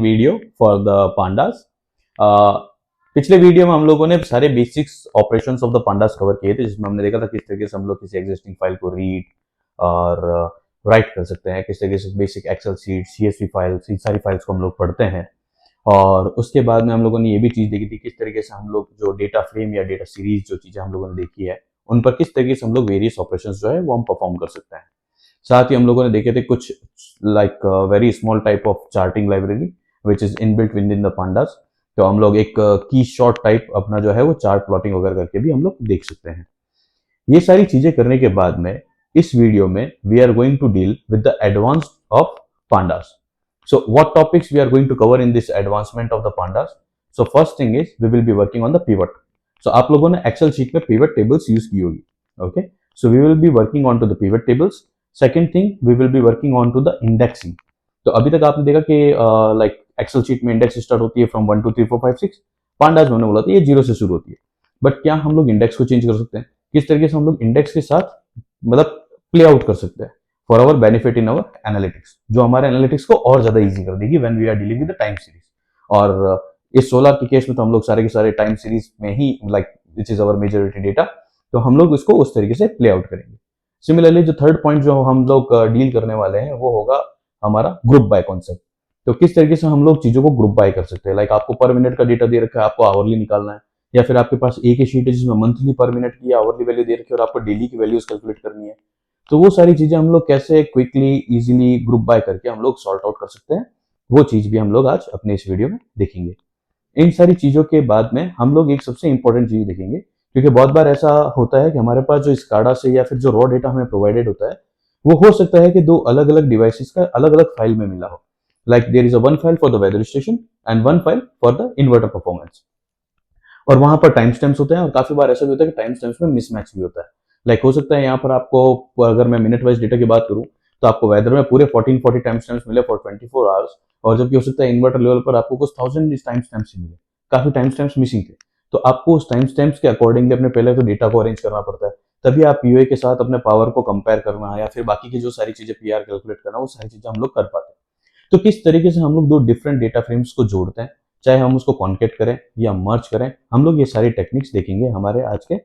video for the pandas. पिछले video में हम लोगों ने सारे basics operations of the pandas cover किए थे, जिसमें हमने देखा था किस तरीके से हम लोग किसी एग्जिस्टिंग फाइल को रीड और राइट कर सकते हैं, किस तरीके से basic excel sheet, CSV files, इन सारी फाइल्स को हम लोग पढ़ते हैं। और उसके बाद में हम लोगों ने ये भी चीज़ देखी थी किस तरीके से हम लोग जो डेटा फ्रेम या डेटा सीरीज जो चीज़ें हम लोगों ने देखी है, उन पर किस तरीके से हम लोग वेरियस ऑपरेशंस जो है वो हम परफॉर्म कर सकते हैं। साथ ही हम लोगों ने देखे थे कुछ like very small type of charting library which is inbuilt with in the pandas. तो हम लोग एक की शॉर्ट टाइप अपना जो है वो चार्ट प्लॉटिंग वगैरह करके भी हम लोग देख सकते हैं। ये सारी चीजें करने के बाद में इस वीडियो में we are going to deal with the advance of pandas. So what topics we are going to cover in this advancement of the pandas? So first thing is we will be working on the pivot. So आप लोगों ने excel sheet में pivot tables use की होगी, okay? So we will be working on to the pivot tables. Second thing, we will be working on to the indexing. तो अभी तक आपने देखा कि लाइक एक्सेल शीट में इंडेक्स स्टार्ट होती है फ्रॉम 1 2 3 4 5 6। पांडास में बोला था ये 0 से शुरू होती है। बट क्या हम लोग इंडेक्स को चेंज कर सकते हैं? किस तरीके से हम लोग इंडेक्स के साथ मतलब प्ले आउट कर सकते हैं for our benefit in our analytics, जो हमारे एनालिटिक्स को और ज्यादा इजी कर देगी when we are dealing with the time series. और इस सोलर के केस में तो हम लोग सारे के सारे टाइम सीरीज में ही like which is our majority data, तो हम लोग इसको उस तरीके से प्ले आउट करेंगे। सिमिलरली जो थर्ड पॉइंट जो हम लोग डील करने वाले हैं वो होगा हमारा ग्रुप बाय कॉन्सेप्ट। तो किस तरीके से हम लोग चीजों को ग्रुप बाय कर सकते हैं, लाइक आपको पर मिनट का डेटा दे रखा है, आपको आवरली निकालना है, या फिर आपके पास एक ही शीट है जिसमें मंथली पर मिनट की आवरली वैल्यू दे रखी है और आपको डेली की वैल्यूज कैलकुलेट करनी है। तो वो सारी चीजें हम लोग कैसे क्विकली इजीली ग्रुप बाय करके हम लोग सॉर्ट आउट कर सकते हैं, वो चीज भी हम लोग आज अपने इस वीडियो में देखेंगे। इन सारी चीजों के बाद में हम लोग एक सबसे इंपॉर्टेंट चीज देखेंगे, क्योंकि बहुत बार ऐसा होता है कि हमारे पास जो स्काडा से या फिर जो रॉ डेटा हमें प्रोवाइडेड होता है वो हो सकता है कि दो अलग अलग डिवाइसेस का अलग अलग फाइल में मिला हो। Like there is a one file for the weather station and one file for the inverter performance, और वहां पर टाइम स्टैम्प्स होते हैं और काफी बार ऐसा भी होता है कि टाइम स्टैम्प्स में मिसमैच भी होता है। लाइक हो सकता है यहाँ पर आपको, अगर मैं मिनट वाइज डेटा की बात करूँ, तो आपको वेदर में पूरे 1440 टाइम स्टैम्प्स मिले फॉर 24 आवर्स, और जबकि हो सकता है इन्वर्टर लेवल पर आपको कुछ 1000 टाइम स्टैम्प्स मिले, काफी टाइम स्टैम्प्स मिसिंग थे। तो आपको उस टाइम स्टैम्प्स के अकॉर्डिंगली अपने पहले तो डेटा को अरेंज करना पड़ता है, तभी आप पीओए के साथ अपने पावर को कंपेयर करना या फिर बाकी की जो सारी चीजें पीआर कैलकुलेट करना, वो सारी चीजें हम लोग कर पाते हैं। तो किस तरीके से हम लोग दो डिफरेंट डेटा फ्रेम्स को जोड़ते हैं, चाहे हम उसको कॉन्केट करें या मर्ज करें, हम लोग ये सारी टेक्निक्स देखेंगे हमारे आज के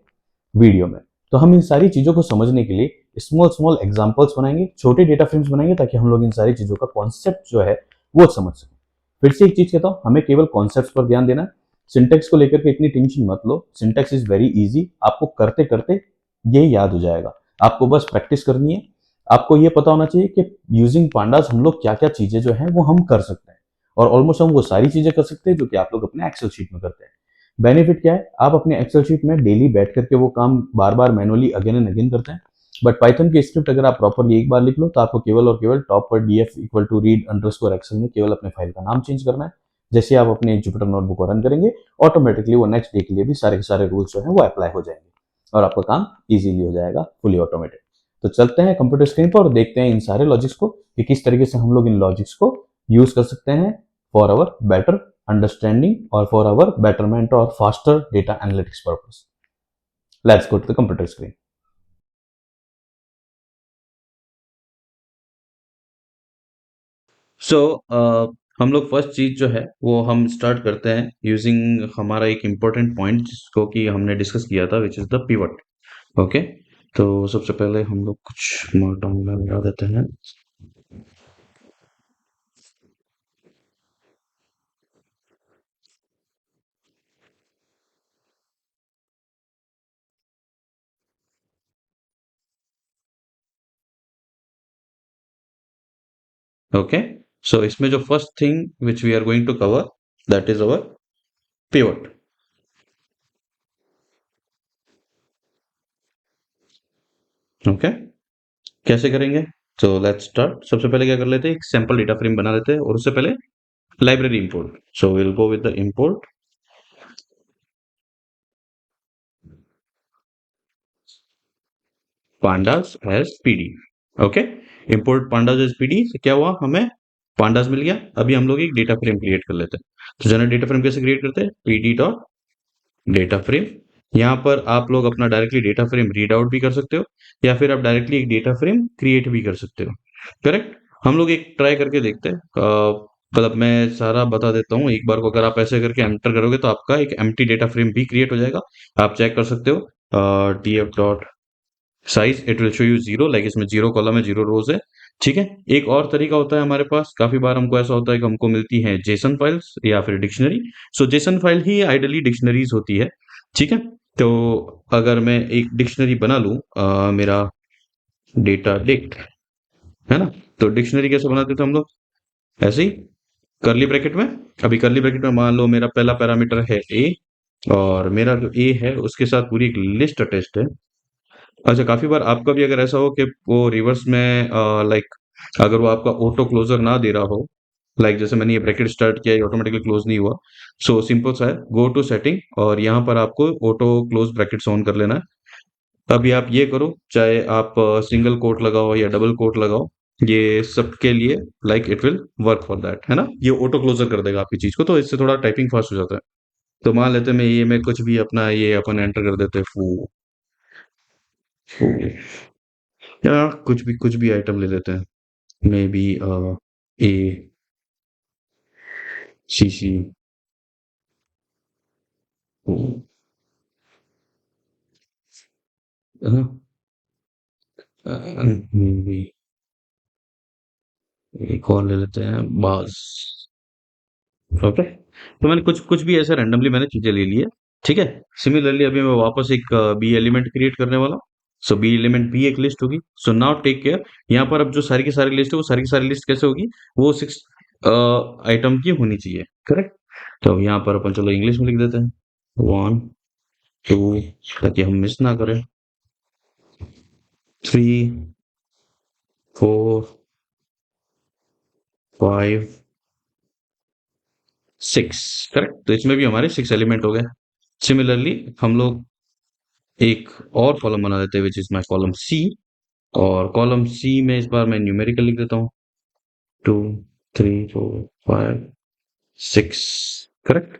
वीडियो में। तो हम इन सारी चीजों को समझने के लिए स्मॉल स्मॉल एग्जांपल्स बनाएंगे, छोटे डेटा फ्रेम्स बनाएंगे, ताकि हम लोग इन सारी चीजों का कॉन्सेप्ट जो है वो समझ सकें। फिर से एक चीज कहता हूं, हमें केवल कॉन्सेप्ट पर ध्यान देना है। सिंटेक्स को लेकर के इतनी टेंशन मत लो, सिंटेक्स इज वेरी इजी, आपको करते करते ये याद हो जाएगा। आपको बस प्रैक्टिस करनी है। आपको ये पता होना चाहिए कि यूजिंग पांडास हम लोग क्या क्या चीजें जो है वो हम कर सकते हैं, और ऑलमोस्ट हम वो सारी चीजें कर सकते हैं जो कि आप लोग अपने एक्सेल शीट में करते हैं। बेनिफिट क्या है, आप अपने एक्सेल शीट में डेली बैठ करके वो काम बार बार मैनुअली अगेन एंड अगेन करते हैं, बट पाइथन की स्क्रिप्ट अगर आप प्रॉपरली एक बार लिख लो तो आपको केवल और केवल टॉप पर df equal to read underscore excel में केवल अपने फाइल का नाम चेंज करना है। जैसे आप अपने जुपिटर नोटबुक को रन करेंगे, ऑटोमेटिकली वो नेक्स्ट डे के लिए भी सारे के सारे रूल्स जो है वो अप्लाई हो जाएंगे और आपका काम इजीली हो जाएगा, फुली ऑटोमेटेड। तो चलते हैं कंप्यूटर स्क्रीन पर और देखते हैं इन सारे लॉजिक्स को कि किस तरीके से हम लोग इन लॉजिक्स को यूज कर सकते हैं फॉर आवर बेटर अंडरस्टैंडिंग और फॉर आवर बेटरमेंट और faster data analytics purpose. Let's go to the computer screen. So हम लोग फर्स्ट चीज जो है वो हम स्टार्ट करते हैं यूजिंग हमारा एक इम्पोर्टेंट पॉइंट जिसको कि हमने डिस्कस किया था, which is the pivot. Okay, तो सबसे पहले हम लोग कुछ मार्कडाउन में लगा देते हैं। ओके, सो इसमें जो first thing which we are going to cover that is our pivot. Okay, कैसे करेंगे? तो लेट्स स्टार्ट। सबसे पहले क्या कर लेते हैं, एक सैंपल डेटा फ्रेम बना लेते हैं, और उससे पहले library import. So will go with the import pandas as pd। Okay, import pandas as pd से क्या हुआ, हमें pandas मिल गया। अभी हम लोग एक डेटा फ्रेम क्रिएट कर लेते हैं। तो जनरल डेटा फ्रेम कैसे क्रिएट करते हैं, pd डॉट डेटा फ्रेम। यहाँ पर आप लोग अपना directly data frame read out भी कर सकते हो, या फिर आप डायरेक्टली एक डेटा फ्रेम क्रिएट भी कर सकते हो। करेक्ट, हम लोग एक ट्राई करके देखते हैं। मतलब मैं सारा बता देता हूँ एक बार को, अगर आप ऐसे करके एंटर करोगे तो आपका एक एम्प्टी डेटा फ्रेम भी क्रिएट हो जाएगा। आप चेक कर सकते हो, df dot size it will show you zero, like इसमें जीरो कॉलम है, जीरो रोज है। ठीक है। एक और तरीका होता है हमारे पास, काफी बार हमको ऐसा होता है कि हमको मिलती है जेसन फाइल्स या फिर डिक्शनरी। सो जेसन फाइल ही आइडली डिक्शनरीज होती है। ठीक है। तो अगर मैं एक डिक्शनरी बना लूं, मेरा डेटा डिक्ट है ना, तो डिक्शनरी कैसे बनाते थे हम लोग, ऐसे ही करली ब्रैकेट में। अभी करली ब्रैकेट में मान लो मेरा पहला पैरामीटर है ए, और मेरा जो ए है उसके साथ पूरी एक लिस्ट अटैच्ड है। अच्छा, काफी बार आपका भी अगर ऐसा हो कि वो रिवर्स में, लाइक अगर वो आपका ऑटो क्लोजर ना दे रहा हो, लाइक जैसे मैंने ये ब्रैकेट स्टार्ट किया, ये ऑटोमेटिकली क्लोज नहीं हुआ। सो सिंपल सा है, गो टू सेटिंग और यहाँ पर आपको ऑटो क्लोज ब्रैकेट्स ऑन कर लेना है। अभी आप ये करो, चाहे आप सिंगल कोट लगाओ या डबल कोट लगाओ, ये सबके लिए like it will work for that, है ना। ये ऑटो क्लोजर कर देगा आपकी चीज को, तो इससे थोड़ा टाइपिंग फास्ट हो जाता है। तो मान लेते हैं मैं कुछ भी अपना ये अपन एंटर कर देते हैं, फू फू, या कुछ भी आइटम ले लेते हैं, may be A C C, may be एक और ले लेते हैं, बास। ओके। तो मैंने कुछ कुछ भी ऐसे रैंडमली मैंने चीजें ले ली है। ठीक है। सिमिलरली अभी मैं वापस एक बी एलिमेंट क्रिएट करने वाला हूँ। सो बी एलिमेंट भी एक लिस्ट होगी। सो नाउ टेक केयर, यहाँ पर अब जो सारी की सारी लिस्ट है, वो सारी की सारी लिस्ट कैसे होगी, वो 6 आइटम की होनी चाहिए। करेक्ट। तो यहाँ पर अपन चलो इंग्लिश में लिख देते हैं, 1 2, ताकि हम मिस ना करें, 3 4 5 6। करेक्ट। तो इसमें भी हमारे 6 एलिमेंट हो गए। सिमिलरली हम लोग एक और कॉलम बना देते हैं, which is my column C. और कॉलम सी में इस बार मैं न्यूमेरिकल लिख देता हूँ, 2 3 4 5 6। करेक्ट।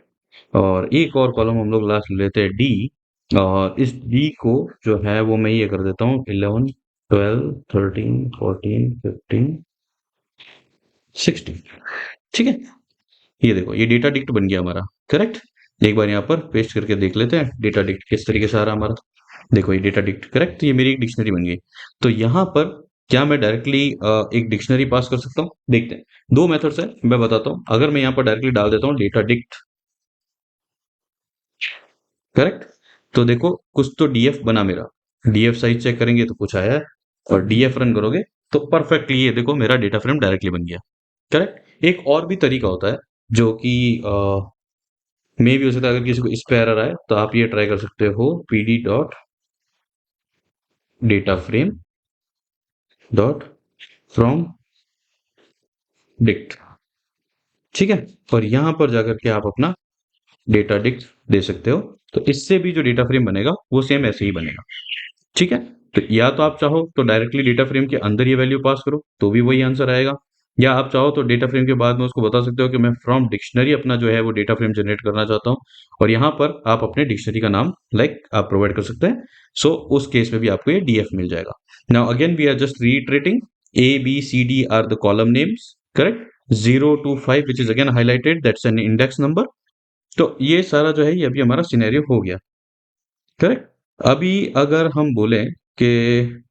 और एक और कॉलम हम लोग लास्ट लेते हैं, डी। और इस डी को जो है वो मैं ये कर देता हूँ, 11 12 13 14 15 16। ठीक है। ये देखो, ये डेटा डिक्ट बन गया हमारा। करेक्ट। एक बार यहाँ पर पेस्ट करके देख लेते हैं डेटा डिक्ट किस तरीके से आ रहा हमारा। देखो ये डेटा डिक्ट, करेक्ट, ये मेरी एक डिक्शनरी बन गई। तो यहाँ पर क्या मैं डायरेक्टली एक डिक्शनरी पास कर सकता हूँ, देखते हैं। दो मेथड्स है, मैं बताता हूँ। अगर मैं यहाँ पर डायरेक्टली डाल देता हूँ डेटा डिक्ट, करेक्ट, तो देखो कुछ तो डीएफ बना मेरा। डीएफ साइज चेक करेंगे तो कुछ आया है, और डीएफ रन करोगे तो परफेक्टली ये देखो मेरा डेटा फ्रेम डायरेक्टली बन गया। करेक्ट। एक और भी तरीका होता है जो कि मे भी हो सकता है, अगर किसी को इस पे एरर आए तो आप ये ट्राई कर सकते हो, pd dot data frame dot from dict. ठीक है। और यहां पर जाकर के आप अपना डेटा डिक्ट दे सकते हो। तो इससे भी जो डेटा फ्रेम बनेगा वो सेम ऐसे ही बनेगा। ठीक है। तो या तो आप चाहो तो डायरेक्टली डेटा फ्रेम के अंदर ये वैल्यू पास करो तो भी वही आंसर आएगा, या आप चाहो तो डेटा फ्रेम के बाद में उसको बता सकते हो कि मैं फ्रॉम डिक्शनरी अपना जो है वो डेटा फ्रेम जनरेट करना चाहता हूँ, और यहाँ पर आप अपने डिक्शनरी का नाम लाइक आप प्रोवाइड कर सकते हैं। सो उस केस में भी आपको ये डीएफ मिल जाएगा। Now again we are just reiterating, A B C D are the column names. Correct. 0 to 5 which is again highlighted, that's an index number. तो ये सारा जो है ये अभी हमारा सिनेरियो हो गया। करेक्ट। अभी अगर हम बोलें कि,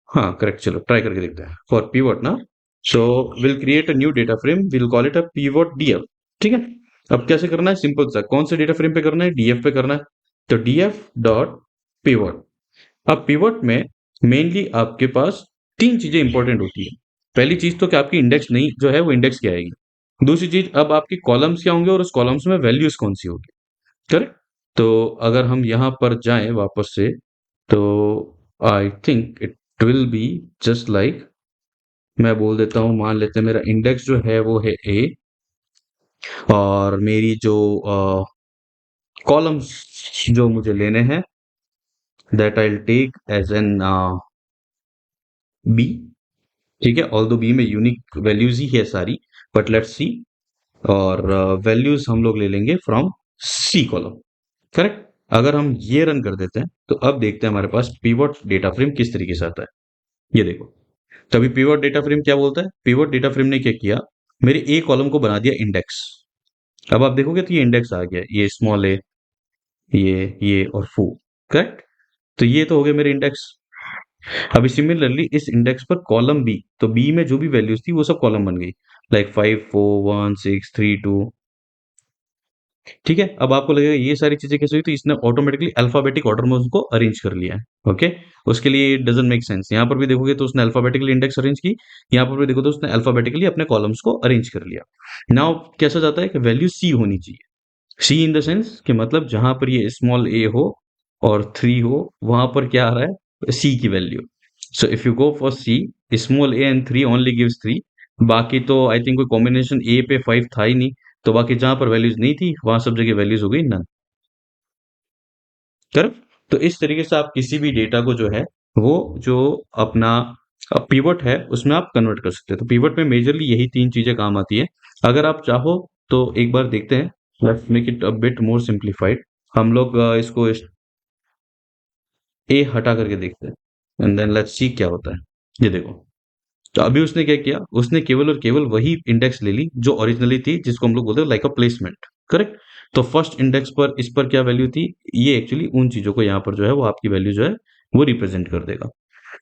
हाँ करेक्ट, चलो ट्राई करके देखते हैं फॉर पीवट ना। So will create a new data frame, will call it a pivot DF. ठीक है। अब कैसे करना है, सिंपल सा, कौन से डेटा फ्रेम पे करना है, डीएफ पे करना है। तो डीएफ डॉट पीवट। अब पीवट में मेनली आपके पास तीन चीजें इंपॉर्टेंट होती है। पहली चीज तो कि आपकी इंडेक्स नहीं जो है वो इंडेक्स क्या आएगी। दूसरी चीज, अब आपकी कॉलम्स क्या होंगे और उस कॉलम्स में वैल्यूज कौन सी होगी। करेक्ट। तो अगर हम यहाँ पर जाएं वापस से, तो I think it will be just like, मैं बोल देता हूँ, मान लेते हैं मेरा इंडेक्स जो है वो है ए, और मेरी जो कॉलम्स जो मुझे लेने हैं, that I take as N B. ठीक है। ऑल दो बी में यूनिक वैल्यूज ही है सारी, बट लेट्स सी। और वैल्यूज हम लोग ले लेंगे फ्रॉम सी कॉलम। करेक्ट। अगर हम ये रन कर देते हैं तो अब देखते हैं हमारे पास पीवट डेटा फ्रेम किस तरीके से आता है। ये देखो, तभी पिवट डेटा फ्रेम क्या बोलता है, पिवट डेटा फ्रेम ने क्या किया, मेरे ए कॉलम को बना दिया इंडेक्स। अब आप देखोगे तो ये इंडेक्स आ गया, ये स्मॉल ए, ये और फू, करेक्ट। तो ये तो हो गया मेरे इंडेक्स। अभी सिमिलरली इस इंडेक्स पर कॉलम बी, तो बी में जो भी वैल्यूज थी वो सब कॉलम बन गई, लाइक 5 4 1 6 3 2। ठीक है, अब आपको लगेगा ये सारी चीजें कैसे हुई, तो इसने ऑटोमेटिकली अल्फाबेटिक ऑर्डर में उसको अरेंज कर लिया है। ओके, उसके लिए इट डजंट मेक सेंस। यहाँ पर भी देखोगे तो उसने अल्फाबेटिकली इंडेक्स अरेंज की, यहाँ पर भी देखो तो उसने अल्फाबेटिकली अपने कॉलम्स को अरेंज कर लिया। नाउ कैसा जाता है कि वैल्यू सी होनी चाहिए, सी इन द सेंस कि मतलब जहां पर ये स्मॉल ए हो और 3 हो, वहां पर क्या आ रहा है, सी की value. So if you go for C, small a and 3 only gives 3। बाकी तो आई थिंक कोई कॉम्बिनेशन ए पे 5 था ही नहीं, तो बाकी जहां पर वैल्यूज नहीं थी वहां सब जगह वैल्यूज हो गई नन। करेक्ट। तो इस तरीके से आप किसी भी डेटा को जो है वो जो अपना पिवट है उसमें आप कन्वर्ट कर सकते हैं। तो पिवट में मेजरली यही तीन चीजें काम आती है। अगर आप चाहो तो एक बार देखते हैं, let's make it a bit more simplified. हम लोग इसको ए हटा करके देखते हैं एंड देन लेट्स सी क्या होता है। ये देखो, तो अभी उसने क्या किया, उसने केवल और केवल वही इंडेक्स ले ली जो ओरिजिनली थी, जिसको हम लोग बोलते हैं लाइक अ प्लेसमेंट। करेक्ट। तो फर्स्ट इंडेक्स पर इस पर क्या वैल्यू थी, ये एक्चुअली उन चीजों को यहाँ पर जो है वो आपकी वैल्यू जो है वो रिप्रेजेंट कर देगा।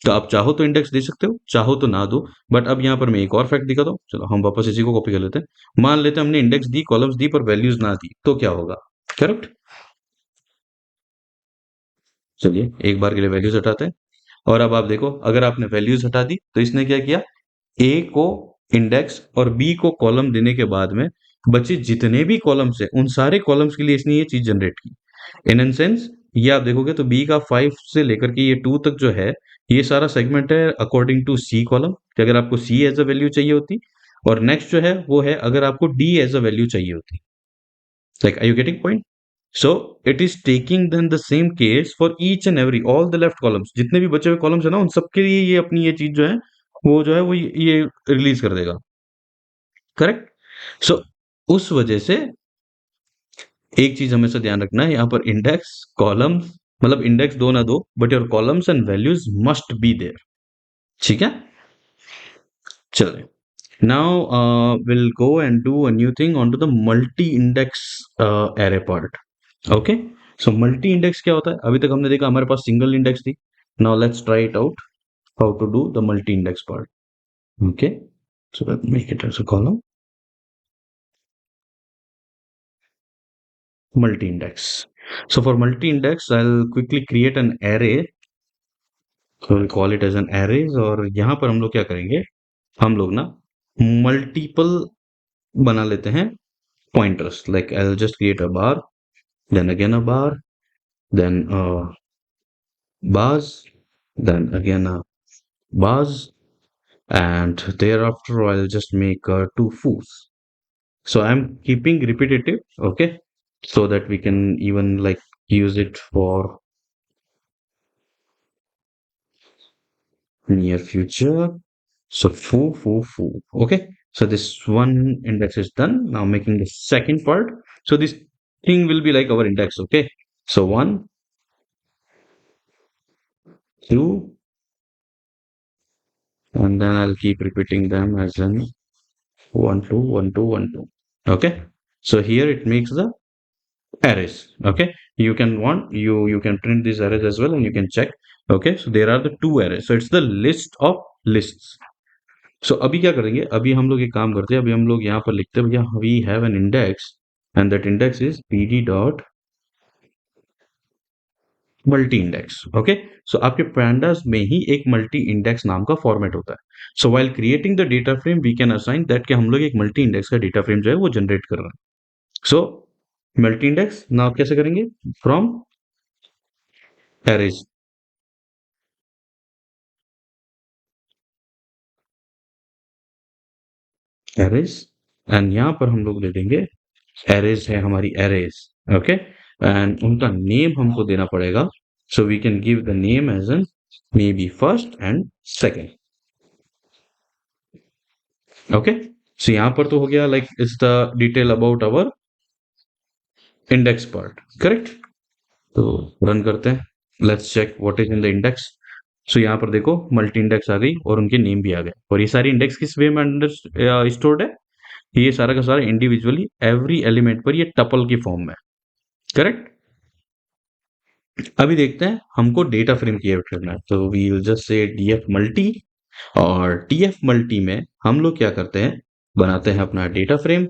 तो आप चाहो तो इंडेक्स दे सकते हो, चाहो तो ना दो। बट अब यहाँ पर मैं एक और फैक्ट दिखाता हूँ, चलो हम वापस इसी को कॉपी कर लेते हैं। मान लेते हैं हमने इंडेक्स दी, कॉलम्स दी, पर वैल्यूज ना दी, तो क्या होगा। करेक्ट। चलिए एक बार के लिए वैल्यूज हटाते हैं। और अब आप देखो, अगर आपने वैल्यूज हटा दी तो इसने क्या किया, ए को इंडेक्स और बी को कॉलम देने के बाद में बचे जितने भी कॉलम्स है उन सारे कॉलम्स के लिए इसने ये चीज जनरेट की। इन एन सेंस, ये आप देखोगे तो बी का 5 से लेकर के ये 2 तक जो है, ये सारा सेगमेंट है अकॉर्डिंग टू सी कॉलम, कि अगर आपको सी एज अ वैल्यू चाहिए होती। और नेक्स्ट जो है वो है अगर आपको डी एज अ वैल्यू चाहिए होती। Like are you getting point. So it is taking then the same case for each and every all the left columns, जितने भी बचे हुए कॉलम्स है ना उन सबके लिए ये अपनी ये चीज जो है वो जो है वो ये रिलीज कर देगा। करेक्ट। सो उस वजह से एक चीज हमेशा ध्यान रखना है, यहाँ पर इंडेक्स कॉलम्स, मतलब इंडेक्स दो ना दो, but your columns and values must be there. ठीक है, चलिए। Now will go and do a new thing on to the multi index array part. Okay, so multi index क्या होता है, अभी तक हमने देखा हमारे पास सिंगल इंडेक्स थी। Now let's try it out how to do the multi index part. Okay, so let me make it as a column multi index. So for multi index I'll quickly create an array, so we'll call it as an arrays। और यहाँ पर हम लोग क्या करेंगे, हम लोग ना मल्टीपल बना लेते हैं pointers, like I'll just create a bar, then again a bar, then bars, then again a bars, and thereafter I'll just make two foos. So I'm keeping repetitive, okay, so that we can even like use it for near future. So foo, foo, foo. Okay. So this one index is done. Now making the second part. So this thing will be like our index. Okay. So one, two, and then I'll keep repeating them as in one, two, one, two, one, two. Okay. So here it makes the arrays. Okay. You can want you can print these arrays as well and you can check. Okay. So there are the two arrays. So it's the list of lists. सो अभी क्या करेंगे, अभी हम लोग एक काम करते हैं, अभी हम लोग यहाँ पर लिखते हैं भैया we have an index and that index is pd dot multi index. Okay, so आपके पैंडास में ही एक मल्टी इंडेक्स नाम का फॉर्मेट होता है। So while creating the data frame we can assign that कि हम लोग एक मल्टी इंडेक्स का डेटा फ्रेम जो है वो जनरेट कर रहे हैं। सो मल्टी इंडेक्स नाउ कैसे करेंगे, फ्रॉम एरेज, एरेज, एंड यहाँ पर हम लोग ले लेंगे एरेज है हमारी एरेज। ओके, एंड उनका नेम हमको देना पड़ेगा। So we can give the name as an maybe first and second. Okay, so यहाँ पर तो हो गया like it's the detail about our index part. Correct. तो रन करते हैं, let's check what is in the index. So यहाँ पर देखो मल्टी इंडेक्स आ गई और उनके नेम भी आ गए, और ये सारी इंडेक्स किस वे में अंडर स्टोर्ड है, ये सारा का सारा इंडिविजुअली एवरी एलिमेंट पर ये टपल की फॉर्म में, करेक्ट। अभी देखते हैं हमको डेटा फ्रेम क्रिएट करना है, तो we will just say DF multi, और डीएफ मल्टी में हम लोग क्या करते हैं, बनाते हैं अपना data frame.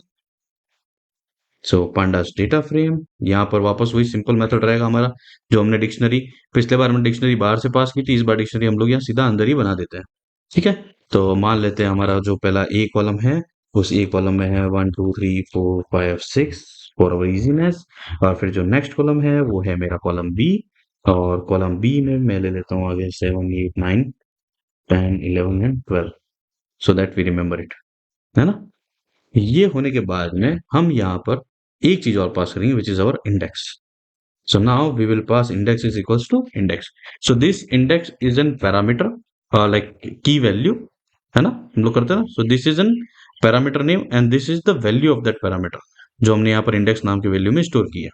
So pandas data frame, यहाँ पर वापस वही सिंपल मेथड रहेगा हमारा, जो हमने डिक्शनरी, पिछले बार हमने डिक्शनरी बाहर से पास की थी, इस बार डिक्शनरी हम लोग यहाँ सीधा अंदर ही बना देते हैं। ठीक है, तो मान लेते हैं हमारा जो पहला ए कॉलम है, उस ए कॉलम में है 1 2 3 4 5 6 फॉर अवर इजीनेस, और फिर जो नेक्स्ट कॉलम है वो है मेरा कॉलम बी, और कॉलम बी में मैं ले लेता हूँ आगे 7 8 9 10 11 and 12, so that we remember it, है ना। ये होने के बाद में हम यहाँ पर एक चीज और पास करेंगे, which is our index. So now we will pass index is equals to index. So this index is an parameter, like की वैल्यू, है ना, हम लोग करते हैं ना। So this is an parameter name and this is the value of that parameter, जो हमने यहाँ पर इंडेक्स नाम की वैल्यू में स्टोर किया।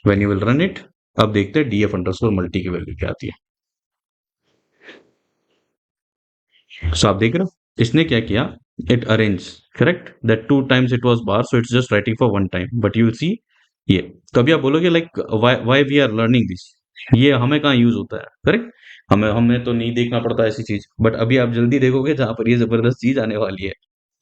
When you will run it, अब देखते हैं डीएफ अंडरस्कोर मल्टी की वैल्यू क्या आती है। सो आप देख रहे हो इसने क्या किया, it arrange, correct, that 2 times it was बार, so it's just writing for 1 time, but you will see ये। तो अभी आप बोलोगे like why we are learning this, ये हमें कहाँ यूज होता है, करेक्ट, हमें हमें तो नहीं देखना पड़ता ऐसी चीज, बट अभी आप जल्दी देखोगे जहां पर ये जबरदस्त चीज आने वाली है।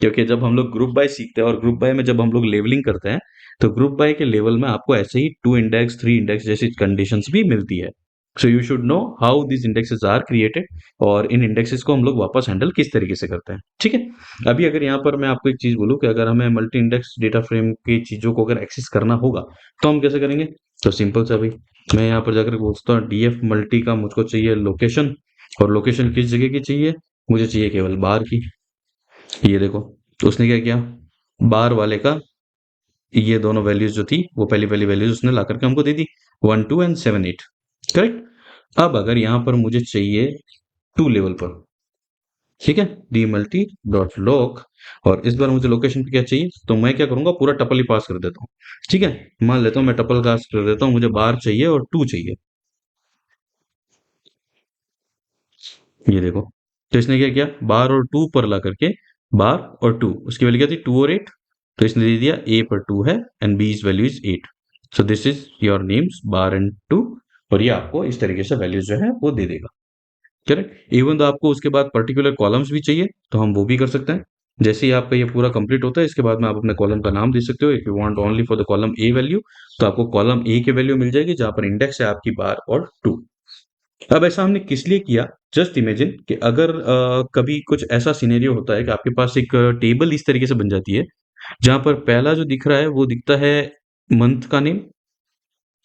क्योंकि जब हम लोग ग्रुप बाय सीखते हैं, और ग्रुप बाय में जब हम लोग लेवलिंग करते हैं, तो ग्रुप बाय के लेवल में आपको ऐसे ही 2 इंडेक्स 3 इंडेक्स जैसी कंडीशंस भी मिलती है। So you should know how this indexes are created, और इन इंडेक्सेस को हम लोग वापस हैंडल किस तरीके से करते हैं। ठीक है, अभी अगर यहाँ पर मैं आपको एक चीज बोलूँ कि अगर हमें मल्टी इंडेक्स डेटा फ्रेम की चीजों को अगर एक्सेस करना होगा, तो हम कैसे करेंगे। तो सिंपल सा भाई, मैं यहाँ पर जाकर बोलता हूँ डीएफ मल्टी का मुझको चाहिए लोकेशन, और लोकेशन किस जगह की चाहिए, मुझे चाहिए केवल बार की। ये देखो, तो उसने क्या किया, बार वाले का ये दोनों वैल्यूज जो थी, वो पहली पहली वैल्यूज उसने ला करके हमको दे दी, 1 2 एंड 7 8, करेक्ट। अब अगर यहाँ पर मुझे चाहिए 2 लेवल पर, ठीक है, डी मल्टी डॉट लॉक, और इस बार मुझे लोकेशन पे क्या चाहिए, तो मैं क्या करूंगा, पूरा टपल ही पास कर देता हूँ। ठीक है, मान लेता हूँ मैं टपल पास कर देता हूँ, मुझे बार चाहिए और 2 चाहिए। ये देखो, तो इसने क्या किया, बार और 2 पर ला करके, बार और 2, उसकी वैल्यू क्या थी, 2 और 8, तो इसने दे दिया ए पर 2 है and b is value is 8। So this is your names bar and 2, और ये आपको इस तरीके से वैल्यूज जो है वो दे देगा, करेक्ट। इवन तो आपको उसके बाद पर्टिकुलर कॉलम्स भी चाहिए, तो हम वो भी कर सकते हैं। जैसे ही आपका ये पूरा कंप्लीट होता है, इसके बाद में आप अपने कॉलम का नाम दे सकते हो। If you want only for the column A value, तो आपको कॉलम ए की वैल्यू मिल जाएगी, जहां पर इंडेक्स है आपकी बार और 2। अब ऐसा हमने किस लिए किया, जस्ट इमेजिन कि अगर कभी कुछ ऐसा सिनेरियो होता है कि आपके पास एक टेबल इस तरीके से बन जाती है, जहां पर पहला जो दिख रहा है वो दिखता है मंथ का नेम,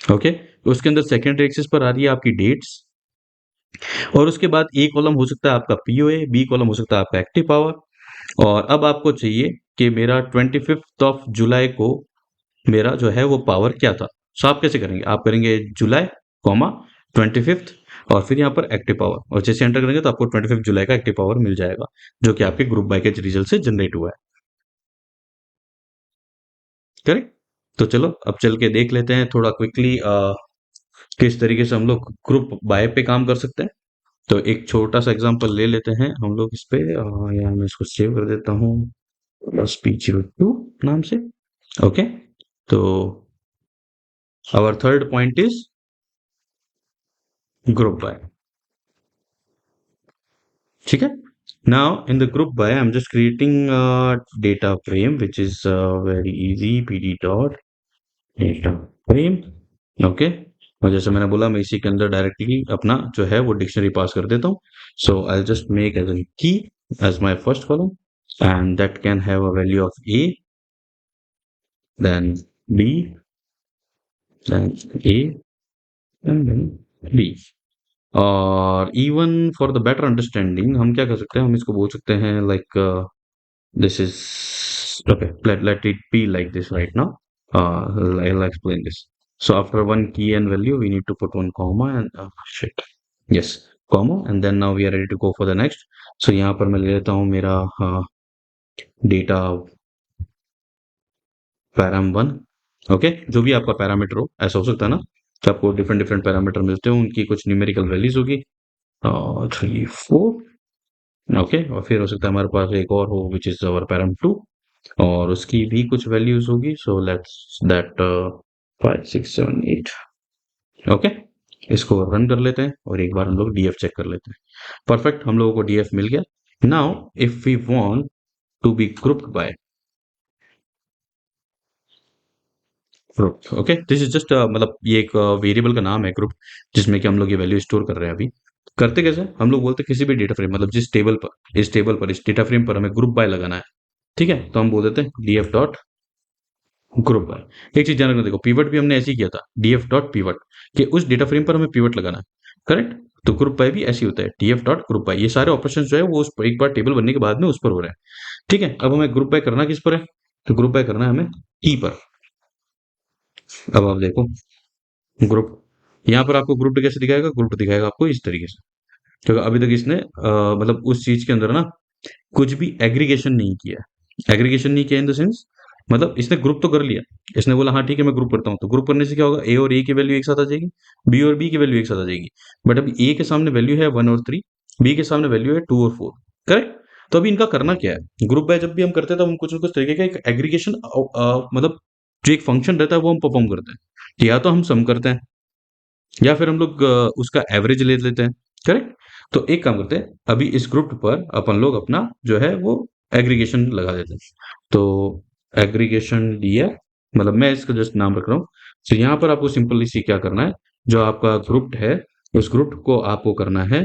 ओके, उसके अंदर सेकेंडरी एक्सिस पर आ रही है आपकी डेट्स, और उसके बाद ए कॉलम हो सकता है आपका पीओए, बी कॉलम हो सकता है आपका एक्टिव पावर, और अब आपको चाहिए कि मेरा 25 जुलाई को मेरा जो है वो पावर क्या था। सो आप कैसे करेंगे, आप करेंगे जुलाई कॉमा 25, और फिर यहाँ पर एक्टिव पावर, और जैसे एंटर करेंगे तो आपको 25 जुलाई का एक्टिव पावर मिल जाएगा, जो कि आपके ग्रुप बाय के रिजल्ट से जनरेट हुआ है, करेक्ट। तो चलो अब चल के देख लेते हैं थोड़ा क्विकली किस तरीके से हम लोग ग्रुप बाय पे काम कर सकते हैं। तो एक छोटा सा एग्जांपल ले लेते हैं हम लोग इस पे, यहाँ मैं इसको सेव कर देता हूँ SP02 नाम से, ओके। तो our third point is group by, ठीक है। Now in the group by I am just creating data frame which is very easy, pd dot data frame, okay. और जैसे मैंने बोला, मैं इसी के अंदर डायरेक्टली अपना जो है वो डिक्शनरी पास कर देता हूँ। So I just make as an key as my first column, and that can have a value of a, then b, then a, and then b। और even for the better understanding हम क्या कर सकते हैं, हम इसको बोल सकते हैं like this is okay, let it be like this right now. I'll explain this. So after one key and value we need to put one comma and shit, yes, comma, and then now we are ready to go for the next. So यहाँ पर मैं ले लेता हूँ मेरा data params 1, okay, जो भी आपका पैरामीटर हो, ऐसा हो सकता है ना, तो आपको डिफरेंट डिफरेंट पैरामीटर मिलते हो, उनकी कुछ न्यूमेरिकल वैल्यूज होगी, 3 4 ओके, और फिर हो सकता है हमारे पास एक और हो विच इज अवर पैरम 2, और उसकी भी कुछ वैल्यूज होगी, सो लेट्स दैट 5 6 7 8। ओके, इसको रन कर लेते हैं और एक बार हम लोग डीएफ चेक कर लेते हैं। परफेक्ट, हम लोगों को डीएफ मिल गया। Now if we want to be grouped by group, okay, this is just मतलब ये एक वेरिएबल का नाम है ग्रुप, जिसमें कि हम लोग ये वैल्यू स्टोर कर रहे हैं। अभी करते कैसे, हम लोग बोलते हैं किसी भी डेटा फ्रेम, मतलब जिस टेबल पर, इस टेबल पर, इस डेटा फ्रेम पर हमें ग्रुप बाय लगाना है। ठीक है, तो हम बोल देते हैं डीएफ डॉट ग्रुप बाय। एक चीज ध्यान रखना, देखो पिवट भी हमने ऐसे ही किया था, डीएफ डॉट पिवट, कि उस डेटा फ्रेम पर हमें पिवट लगाना है। करेक्ट, तो ग्रुप बाय भी ऐसे ही होता है, डीएफ डॉट ग्रुप बाय। ये सारे ऑपरेशन जो है वो एक बार टेबल बनने के बाद में उस पर हो रहे हैं। ठीक है, अब हमें ग्रुप बाय करना किस पर है, तो ग्रुप बाय करना है हमें ई पर। अब आप देखो ग्रुप, यहाँ पर आपको ग्रुप कैसे दिखाएगा, ग्रुप दिखाएगा आपको इस तरीके से, क्योंकि अभी तक इसने मतलब उस चीज के अंदर ना कुछ भी एग्रीगेशन नहीं किया। एग्रीगेशन नहीं किया इन द सेंस, मतलब इसने ग्रुप तो कर लिया, इसने बोला हाँ ठीक है मैं ग्रुप करता हूँ, तो ग्रुप करने से क्या होगा, ए और ए की वैल्यू एक साथ आ जाएगी, बी और बी की वैल्यू एक साथ आ जाएगी। बट अभी ए के सामने वैल्यू है 1 और 3, बी के सामने वैल्यू है 2 और 4। करेक्ट, तो अभी इनका करना क्या है, ग्रुप बाय जब भी हम करते हैं तो हम कुछ ना कुछ तरीके का एक एग्रीगेशन, मतलब जो एक फंक्शन रहता है वो हम परफॉर्म करते हैं, कि या तो हम सम करते हैं या फिर हम लोग उसका एवरेज ले लेते हैं। करेक्ट, तो एक काम करते हैं, अभी इस ग्रुप पर अपन लोग अपना जो है वो एग्रीगेशन लगा देते हैं। तो एग्रीगेशन डीएफ, मतलब मैं इसका जस्ट नाम रख रहा हूँ। तो यहाँ पर आपको सिंपली सी क्या करना है, जो आपका ग्रुप है उस ग्रुप को आपको करना है